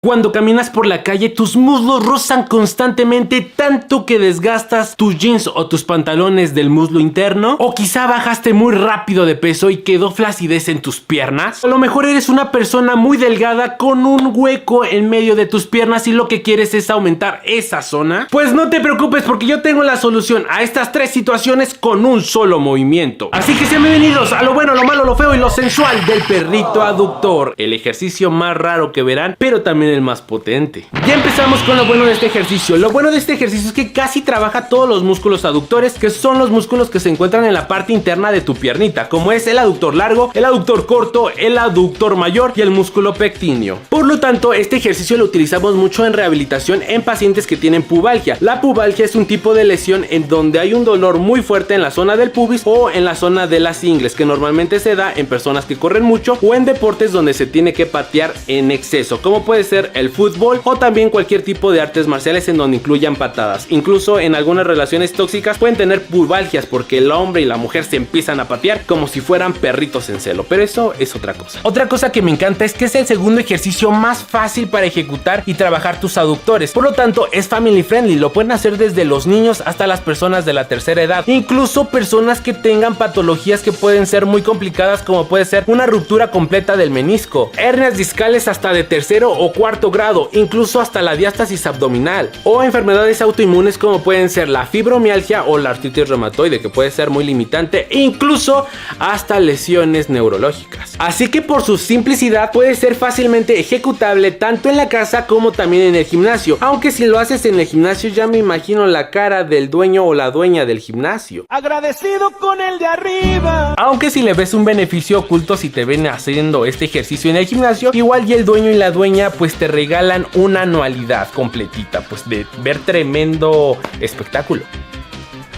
Cuando caminas por la calle, tus muslos rozan constantemente tanto que desgastas tus jeans o tus pantalones del muslo interno. O quizá bajaste muy rápido de peso y quedó flacidez en tus piernas. A lo mejor eres una persona muy delgada con un hueco en medio de tus piernas y lo que quieres es aumentar esa zona. Pues no te preocupes porque yo tengo la solución a estas tres situaciones con un solo movimiento. Así que sean bienvenidos a lo bueno, lo malo, lo feo y lo sensual del perrito aductor. El ejercicio más raro que verán, pero también el más potente. Ya empezamos con lo bueno de este ejercicio. Lo bueno de este ejercicio es que casi trabaja todos los músculos aductores, que son los músculos que se encuentran en la parte interna de tu piernita, como es el aductor largo, el aductor corto, el aductor mayor y el músculo pectíneo. Por lo tanto, este ejercicio lo utilizamos mucho en rehabilitación en pacientes que tienen pubalgia. La pubalgia es un tipo de lesión en donde hay un dolor muy fuerte en la zona del pubis o en la zona de las ingles, que normalmente se da en personas que corren mucho o en deportes donde se tiene que patear en exceso, como puede ser el fútbol o también cualquier tipo de artes marciales en donde incluyan patadas. Incluso en algunas relaciones tóxicas pueden tener pubalgias porque el hombre y la mujer se empiezan a patear como si fueran perritos en celo, pero eso es otra cosa. Otra cosa que me encanta es que es el segundo ejercicio más fácil para ejecutar y trabajar tus aductores, por lo tanto es family friendly, lo pueden hacer desde los niños hasta las personas de la tercera edad, incluso personas que tengan patologías que pueden ser muy complicadas, como puede ser una ruptura completa del menisco, hernias discales hasta de tercero o cuarto grado, incluso hasta la diástasis abdominal, o enfermedades autoinmunes como pueden ser la fibromialgia o la artritis reumatoide, que puede ser muy limitante, e incluso hasta lesiones neurológicas. Así que por su simplicidad puede ser fácilmente ejecutable tanto en la casa como también en el gimnasio, aunque si lo haces en el gimnasio ya me imagino la cara del dueño o la dueña del gimnasio, agradecido con el de arriba. Aunque si le ves un beneficio oculto si te ven haciendo este ejercicio en el gimnasio, igual y el dueño y la dueña pues te regalan una anualidad completita, pues de ver tremendo espectáculo.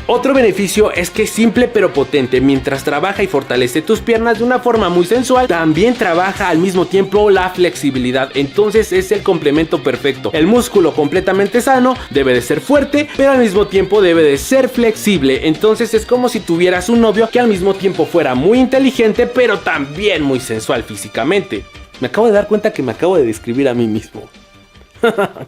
Otro beneficio es que es simple pero potente. Mientras trabaja y fortalece tus piernas de una forma muy sensual, también trabaja al mismo tiempo la flexibilidad. Entonces es el complemento perfecto. El músculo completamente sano debe de ser fuerte, pero al mismo tiempo debe de ser flexible. Entonces es como si tuvieras un novio que al mismo tiempo fuera muy inteligente, pero también muy sensual físicamente. Me acabo de dar cuenta que me acabo de describir a mí mismo.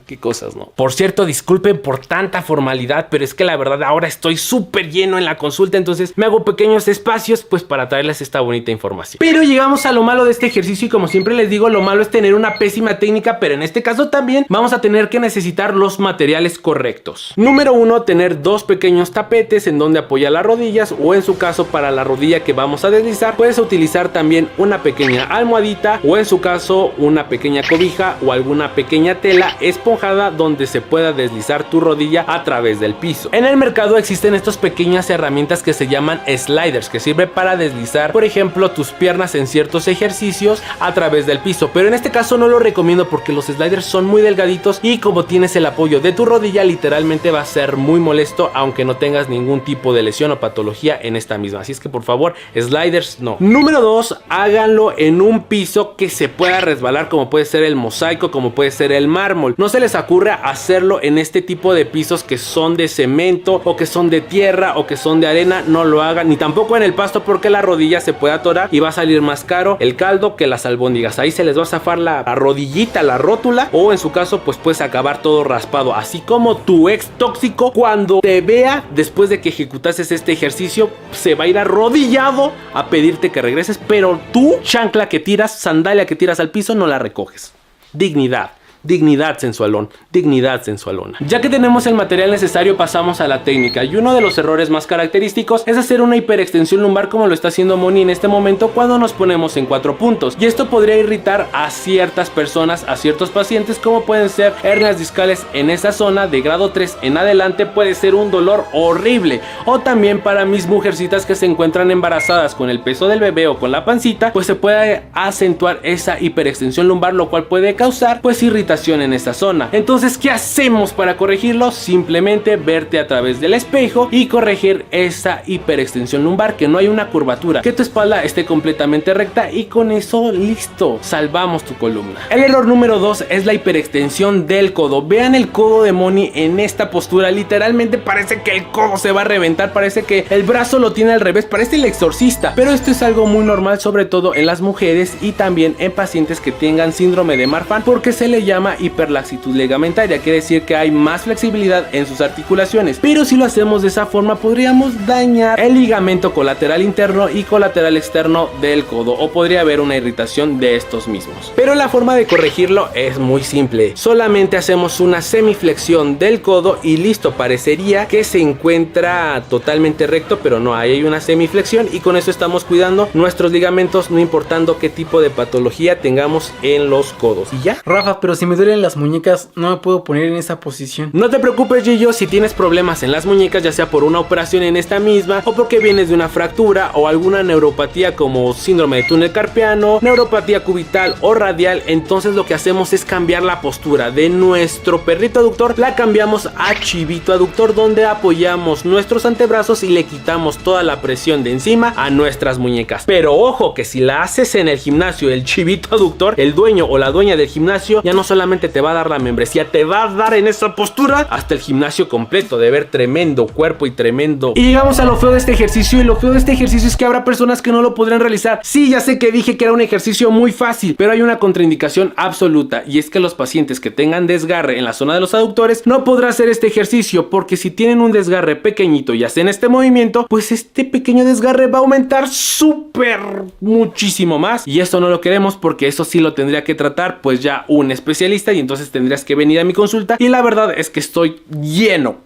Qué cosas, ¿no? Por cierto, disculpen por tanta formalidad, pero es que la verdad ahora estoy súper lleno en la consulta, entonces me hago pequeños espacios pues para traerles esta bonita información. Pero llegamos a lo malo de este ejercicio y como siempre les digo, lo malo es tener una pésima técnica, pero en este caso también vamos a tener que necesitar los materiales correctos. Número 1, tener dos pequeños tapetes en donde apoyar las rodillas, o en su caso para la rodilla que vamos a deslizar puedes utilizar también una pequeña almohadita, o en su caso una pequeña cobija o alguna pequeña tela esponjada donde se pueda deslizar tu rodilla a través del piso. En el mercado existen estas pequeñas herramientas que se llaman sliders, que sirve para deslizar, por ejemplo, tus piernas en ciertos ejercicios a través del piso, pero en este caso no lo recomiendo porque los sliders son muy delgaditos y como tienes el apoyo de tu rodilla literalmente va a ser muy molesto aunque no tengas ningún tipo de lesión o patología en esta misma, así es que por favor, sliders no. Número 2, háganlo en un piso que se pueda resbalar, como puede ser el mosaico, como puede ser el mármol. No se les ocurra hacerlo en este tipo de pisos que son de cemento o que son de tierra o que son de arena, no lo hagan, ni tampoco en el pasto porque la rodilla se puede atorar y va a salir más caro el caldo que las albóndigas. Ahí se les va a zafar la rodillita, la rótula, o en su caso pues puedes acabar todo raspado, así como tu ex tóxico cuando te vea después de que ejecutases este ejercicio se va a ir arrodillado a pedirte que regreses, pero tú, chancla que tiras, sandalia que tiras al piso, no la recoges. Dignidad. Dignidad sensualón, dignidad sensualona. Ya que tenemos el material necesario, pasamos a la técnica. Y uno de los errores más característicos es hacer una hiperextensión lumbar como lo está haciendo Moni en este momento cuando nos ponemos en 4 puntos. Y esto podría irritar a ciertas personas, a ciertos pacientes, como pueden ser hernias discales en esa zona de grado 3 en adelante. Puede ser un dolor horrible. O también para mis mujercitas que se encuentran embarazadas con el peso del bebé o con la pancita, pues se puede acentuar esa hiperextensión lumbar, lo cual puede causar pues irritación en esta zona. Entonces, ¿qué hacemos para corregirlo? Simplemente verte a través del espejo y corregir esa hiperextensión lumbar, que no hay una curvatura, que tu espalda esté completamente recta y con eso listo, salvamos tu columna. El error número 2 es la hiperextensión del codo. Vean el codo de Moni en esta postura, literalmente parece que el codo se va a reventar, parece que el brazo lo tiene al revés, parece el exorcista, pero esto es algo muy normal, sobre todo en las mujeres y también en pacientes que tengan síndrome de Marfan, porque se le llama llama hiperlaxitud ligamentaria, quiere decir que hay más flexibilidad en sus articulaciones. Pero si lo hacemos de esa forma podríamos dañar el ligamento colateral interno y colateral externo del codo, o podría haber una irritación de estos mismos. Pero la forma de corregirlo es muy simple, solamente hacemos una semiflexión del codo y listo, parecería que se encuentra totalmente recto, pero no, ahí hay una semiflexión y con eso estamos cuidando nuestros ligamentos, no importando qué tipo de patología tengamos en los codos. ¿Y ya? Rafa, pero si me duelen las muñecas, no me puedo poner en esa posición. No te preocupes, Gillo, si tienes problemas en las muñecas, ya sea por una operación en esta misma, o porque vienes de una fractura o alguna neuropatía como síndrome de túnel carpiano, neuropatía cubital o radial, entonces lo que hacemos es cambiar la postura de nuestro perrito aductor, la cambiamos a chivito aductor, donde apoyamos nuestros antebrazos y le quitamos toda la presión de encima a nuestras muñecas. Pero ojo, que si la haces en el gimnasio, el chivito aductor, el dueño o la dueña del gimnasio ya no solamente te va a dar la membresía, te va a dar en esa postura hasta el gimnasio completo, de ver tremendo cuerpo y tremendo. Y llegamos a lo feo de este ejercicio, y lo feo de este ejercicio es que habrá personas que no lo podrán realizar. Sí, ya sé que dije que era un ejercicio muy fácil, pero hay una contraindicación absoluta, y es que los pacientes que tengan desgarre en la zona de los aductores no podrán hacer este ejercicio, porque si tienen un desgarre pequeñito y hacen este movimiento, pues este pequeño desgarre va a aumentar súper muchísimo más, y eso no lo queremos, porque eso sí lo tendría que tratar pues ya un especialista, y entonces tendrías que venir a mi consulta, y la verdad es que estoy lleno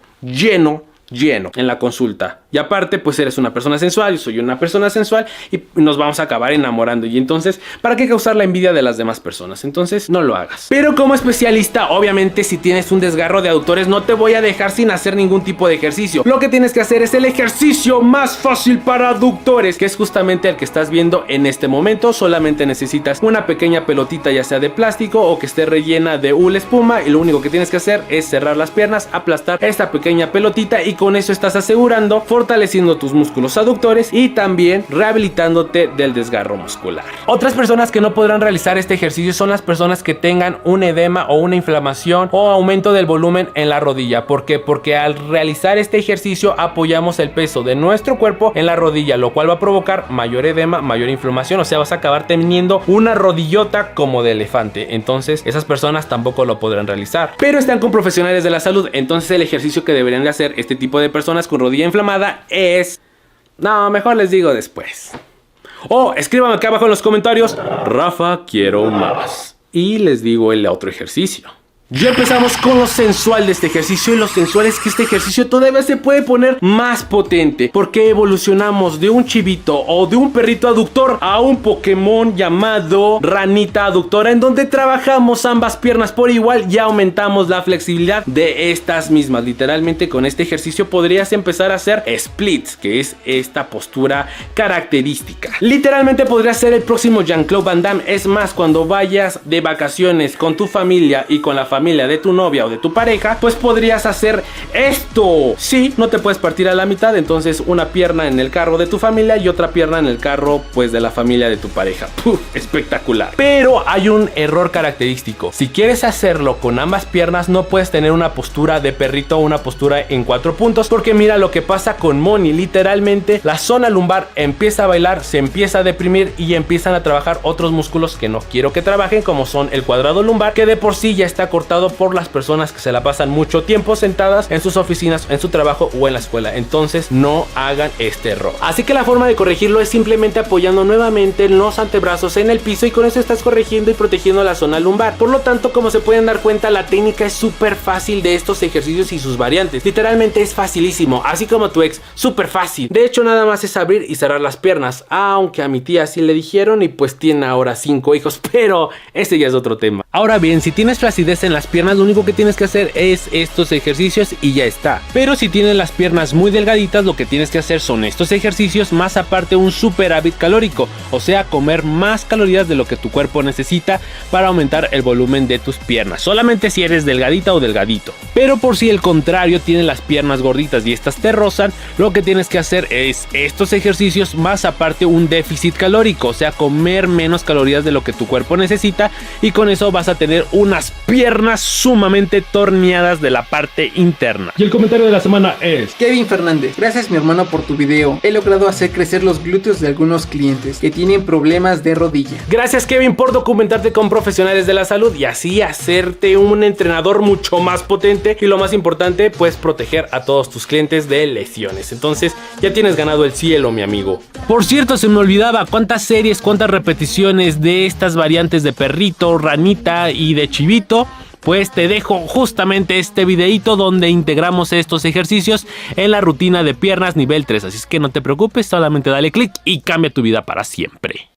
en la consulta. Y aparte, pues eres una persona sensual, yo soy una persona sensual y nos vamos a acabar enamorando. Y entonces, ¿para qué causar la envidia de las demás personas? Entonces, no lo hagas. Pero como especialista, obviamente, si tienes un desgarro de aductores, no te voy a dejar sin hacer ningún tipo de ejercicio. Lo que tienes que hacer es el ejercicio más fácil para aductores, que es justamente el que estás viendo en este momento. Solamente necesitas una pequeña pelotita, ya sea de plástico o que esté rellena de hule espuma, y lo único que tienes que hacer es cerrar las piernas, aplastar esta pequeña pelotita, y con eso estás asegurando fortaleciendo tus músculos aductores y también rehabilitándote del desgarro muscular. Otras personas que no podrán realizar este ejercicio son las personas que tengan un edema o una inflamación o aumento del volumen en la rodilla. ¿Por qué? Porque al realizar este ejercicio apoyamos el peso de nuestro cuerpo en la rodilla, lo cual va a provocar mayor edema, mayor inflamación, o sea, vas a acabar teniendo una rodillota como de elefante. Entonces, esas personas tampoco lo podrán realizar, pero están con profesionales de la salud. Entonces, el ejercicio que deberían de hacer este tipo de personas con rodilla inflamada es... No, mejor les digo después. O escríbanme acá abajo en los comentarios: Rafa, quiero más. Y les digo el otro ejercicio. Ya empezamos con lo sensual de este ejercicio, y lo sensual es que este ejercicio todavía se puede poner más potente, porque evolucionamos de un chivito o de un perrito aductor a un Pokémon llamado ranita aductora, en donde trabajamos ambas piernas por igual y aumentamos la flexibilidad de estas mismas. Literalmente con este ejercicio podrías empezar a hacer splits, que es esta postura característica. Literalmente podrías ser el próximo Jean-Claude Van Damme. Es más, cuando vayas de vacaciones con tu familia y con la familia de tu novia o de tu pareja, pues podrías hacer esto. Sí, no te puedes partir a la mitad, entonces una pierna en el carro de tu familia y otra pierna en el carro pues de la familia de tu pareja. ¡Puf! Espectacular. Pero hay un error característico. Si quieres hacerlo con ambas piernas, no puedes tener una postura de perrito o una postura en 4 puntos, porque mira lo que pasa con Moni. Literalmente la zona lumbar empieza a bailar, se empieza a deprimir y empiezan a trabajar otros músculos que no quiero que trabajen, como son el cuadrado lumbar, que de por sí ya está cortado por las personas que se la pasan mucho tiempo sentadas en sus oficinas, en su trabajo o en la escuela. Entonces no hagan este error. Así que la forma de corregirlo es simplemente apoyando nuevamente los antebrazos en el piso, y con eso estás corrigiendo y protegiendo la zona lumbar. Por lo tanto, como se pueden dar cuenta, la técnica es súper fácil de estos ejercicios y sus variantes. Literalmente es facilísimo, así como tu ex, súper fácil. De hecho, nada más es abrir y cerrar las piernas, aunque a mi tía sí le dijeron y pues tiene ahora 5 hijos, pero ese ya es otro tema. Ahora bien, si tienes flacidez en las piernas, lo único que tienes que hacer es estos ejercicios y ya está. Pero si tienes las piernas muy delgaditas, lo que tienes que hacer son estos ejercicios, más aparte un superávit calórico, o sea, comer más calorías de lo que tu cuerpo necesita para aumentar el volumen de tus piernas, solamente si eres delgadita o delgadito. Pero por si el contrario tienes las piernas gorditas y estas te rozan, lo que tienes que hacer es estos ejercicios, más aparte un déficit calórico, o sea, comer menos calorías de lo que tu cuerpo necesita, y con eso vas a tener unas piernas sumamente torneadas de la parte interna. Y el comentario de la semana es: Kevin Fernández, gracias mi hermano por tu video. He logrado hacer crecer los glúteos de algunos clientes que tienen problemas de rodilla. Gracias Kevin por documentarte con profesionales de la salud y así hacerte un entrenador mucho más potente y lo más importante, pues proteger a todos tus clientes de lesiones. Entonces ya tienes ganado el cielo, mi amigo. Por cierto, se me olvidaba cuántas series, cuántas repeticiones de estas variantes de perrito, ranita y de chivito. Pues te dejo justamente este videito donde integramos estos ejercicios en la rutina de piernas nivel 3. Así es que no te preocupes, solamente dale click y cambia tu vida para siempre.